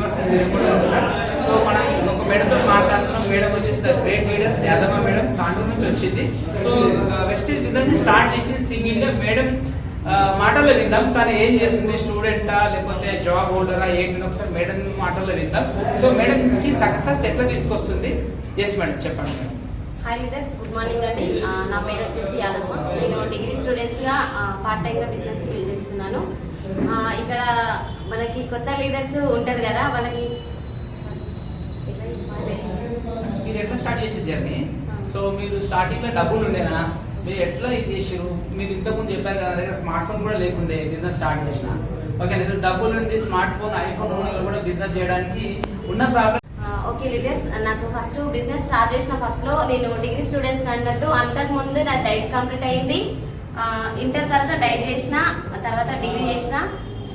Viewers మీరు కూడా ఉంటారు. సో మనం ఒక మేడంతో మాట్లాడుతున్నాం. మేడం వచ్చేసి great leader Yadamma madam Tandur నుంచి వచ్చింది. సో వెస్టీజ్ బిజినెస్ స్టార్ట్ చేసింది సింగిల్గా. మేడం మాటల్లో విందాం తను ఏం చేస్తుంది, స్టూడెంటా లేకపోతే జాబ్ హోల్డరా ఏంటి ఒకసారి మేడం మాటల్లో విందాం. సో మేడంకి సక్సెస్ ఎట్లా తీసుకొస్తుంది? ఎస్ మేడం చెప్పండి. హాయ్ లీడర్స్, గుడ్ మార్నింగ్ అండి. నా పేరు వచ్చేసి యాదమ్మ. నేను డిగ్రీ స్టూడెంట్స్గా పార్ట్ టైమ్గా బిజినెస్ బిల్డ్ చేస్తున్నాను. ఇక్కడ మనకి కొత్త లీడర్స్ ఉంటారు కదా, వాళ్ళకి మీరు ఎట్లా స్టార్ట్ చేసిన జర్నీ? సో మీరు స్టార్టింగ్లో డబ్బులు ఉండేనా? మీరు ఎట్లా ఇది చేసారు? మీరు ఇంతకుముందు చెప్పారు కదా దగ్గర స్మార్ట్ ఫోన్ కూడా లేకుండే బిజినెస్ స్టార్ట్ చేసిన. ఓకే, నేను డబ్బులు ఉండి స్మార్ట్ ఫోన్ ఐఫోన్ ఉన్న కూడా బిజినెస్ చేయడానికి ఉన్న ప్రాబ్లం. ఓకే లీడర్స్, నాకు ఫస్ట్ బిజినెస్ స్టార్ట్ చేసిన ఫస్ట్లో నేను డిగ్రీ స్టూడెంట్స్ అన్నట్టు అంతకుముందు నా డైట్ కంప్లీట్ అయింది. ఇంటర్ తర్వాత డైట్ చేసిన, తర్వాత డిగ్రీ చేసిన.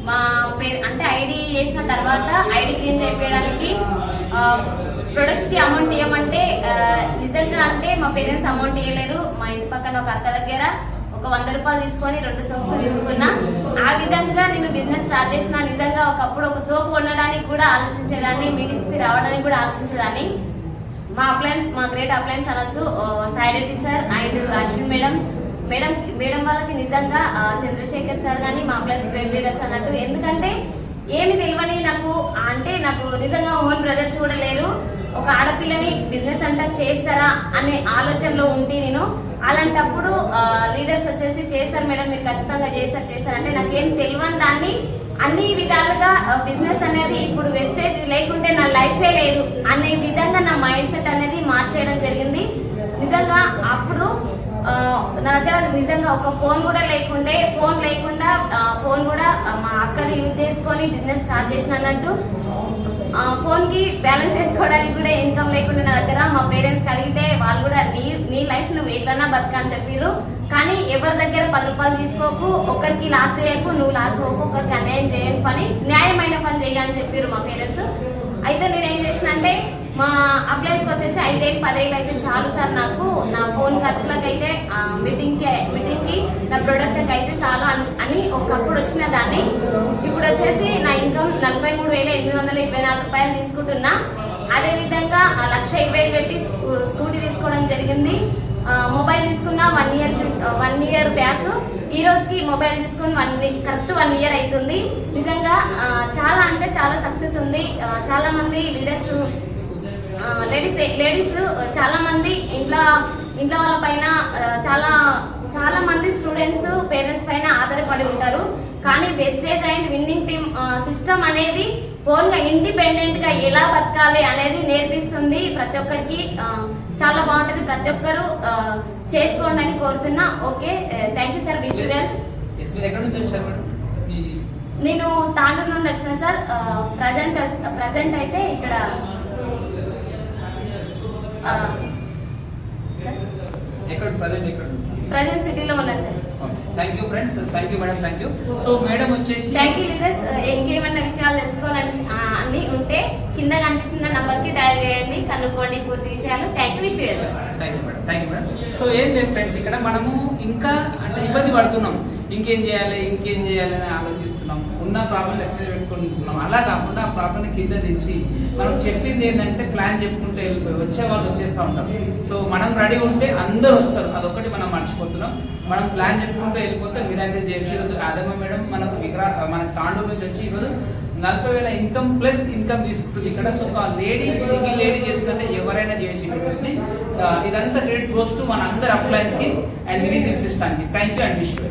మా పేరు అంటే ఐడి చేసిన తర్వాత ఐడి క్లీన్ చేయించడానికి ప్రొడక్ట్కి అమౌంట్ ఇవ్వమంటే నిజంగా అంటే మా పేరెంట్స్ అమౌంట్ ఇవ్వలేరు. మా ఇంటి పక్కన ఒక అక్క దగ్గర ఒక 100 రూపాయలు తీసుకొని 2 సోప్స్ తీసుకున్నా. ఆ విధంగా నేను బిజినెస్ స్టార్ట్ చేసిన. నిజంగా ఒకప్పుడు ఒక సోప్ కొనడానికి కూడా ఆలోచించేదాన్ని, మీటింగ్స్కి రావడానికి కూడా ఆలోచించేదాన్ని. మా గ్రేట్ అప్లయన్స్ అనొచ్చు Sai Reddy sir and Ashwin madam వాళ్ళకి నిజంగా చంద్రశేఖర్ సార్ కానీ మా అప్లయన్స్ గ్రేట్ లీడర్స్ అన్నట్టు. ఎందుకంటే ఏమి తెలియని నాకు నిజంగా ఓన్ బ్రదర్స్ కూడా లేరు. ఒక ఆడపిల్లని బిజినెస్ అంతా చేస్తారా అనే ఆలోచనలో ఉంటే నేను అలాంటప్పుడు లీడర్స్ వచ్చేసి చేస్తారు మేడం, మీరు ఖచ్చితంగా చేస్తారు అంటే నాకేం తెలియని దాన్ని అన్ని విధాలుగా బిజినెస్ అనేది ఇప్పుడు వెస్టేజ్ లేకుంటే నా లైఫే లేదు అనే విధంగా నా మైండ్ సెట్ అనేది మార్చేయడం జరిగింది. నిజంగా అప్పుడు నా దగ్గర నిజంగా ఒక ఫోన్ కూడా లేకుండా ఫోన్ కూడా మా అక్కని యూజ్ చేసుకొని బిజినెస్ స్టార్ట్ చేసిన అన్నట్టు. ఫోన్కి బ్యాలెన్స్ వేసుకోవడానికి కూడా ఇన్కమ్ లేకుండా నా దగ్గర మా పేరెంట్స్కి అడిగితే వాళ్ళు కూడా నీ లైఫ్ నువ్వు ఎట్లన్నా బతకని చెప్పారు. కానీ ఎవరి దగ్గర 10 రూపాయలు తీసుకోకు, ఒకరికి లాస్ చేయకు, నువ్వు లాస్ పోకు, ఒకరికి అన్యాయం చేయని పని న్యాయమైన పని చేయని చెప్పారు మా పేరెంట్స్. అయితే నేను ఏం చేసిన అంటే మా అప్లయన్స్కి వచ్చేసి 5 ఏళ్ళు 10 ఏళ్ళు అయితే చాలు సార్, నాకు నా ఫోన్ ఖర్చులకైతే మీటింగ్కి నా ప్రోడక్ట్కి అయితే చాలు అని ఒకప్పుడు వచ్చిన దాన్ని. ఇప్పుడు వచ్చేసి నా ఇన్కమ్ 43,824 రూపాయలు తీసుకుంటున్నా. అదేవిధంగా 1,20,000 పెట్టి స్కూటీ తీసుకోవడం జరిగింది. మొబైల్ తీసుకున్న 1 ఇయర్ బ్యాక్. ఈ రోజుకి మొబైల్ తీసుకొని కరెక్ట్ 1 ఇయర్ అవుతుంది. నిజంగా చాలా అంటే చాలా సక్సెస్ ఉంది. చాలా మంది లేడీస్ చాలా మంది ఇంట్లో వాళ్ళ పైన చాలా మంది స్టూడెంట్స్ పేరెంట్స్ పైన ఆధారపడి ఉంటారు. కానీ wastage and winning team system అనేది ఓన్గా ఇండిపెండెంట్గా ఎలా బతకాలి అనేది నేర్పిస్తుంది. ప్రతి ఒక్కరికి చాలా బాగుంటుంది. ప్రతి ఒక్కరు చేసుకోండి అని కోరుతున్నా. Okay, thank you sir. నేను తాండూరు నుండి వచ్చిన సార్. ప్రజెంట్ అయితే ఇక్కడ ప్రజెంట్ సిటీలో ఉన్నా sir. Thank you friends, thank you madam, thank you. So madam వచ్చేసి థ్యాంక్ యూ లీడర్స్. ఇంకేమైనా విషయాలు తెలుసుకోవాలని ఉంటే కింద కనిపిస్తున్న నంబర్కి డయల్ చేయండి, కనుక్కోండి పూర్తి విషయాలు. Thank you madam. సో ఏం లేదు ఫ్రెండ్స్, ఇక్కడ మనము ఇంకా అంటే ఇబ్బంది పడుతున్నాం, ఇంకేం చేయాలి అని ఆలోచిస్తున్నాం. ఉన్న ప్రాబ్లం ఎక్కడ పెట్టుకుంటున్నాం. అలా కాకుండా ఆ ప్రాబ్లం కింద దించి మనం చెప్పింది ఏంటంటే ప్లాన్ చెప్పుకుంటూ వెళ్ళిపోయి వచ్చే వాళ్ళు వచ్చేస్తూ ఉంటారు. సో మనం రెడీ ఉంటే అందరూ వస్తారు, అదొకటి మనం మర్చిపోతున్నాం. మనం ప్లాన్ చెప్పుకుంటూ వెళ్ళిపోతే మిరాకిల్ చేయొచ్చు. ఈరోజు యాదమ్మ మేడం మన తాండూరు నుంచి వచ్చి ఈరోజు 40,000 ఇన్కమ్ ప్లస్ ఇన్కమ్ తీసుకుంటుంది ఇక్కడ. సో ఒక సింగిల్ లేడీ చేస్తుందంటే ఎవరైనా చేయొచ్చు బిజినెస్ని. ఇదంతా క్రెడిట్ గోస్ టు మన అందరి అప్లయన్స్కి అండ్ విన్నింగ్ టీమ్ సిస్టానికి. Thank you and wish you.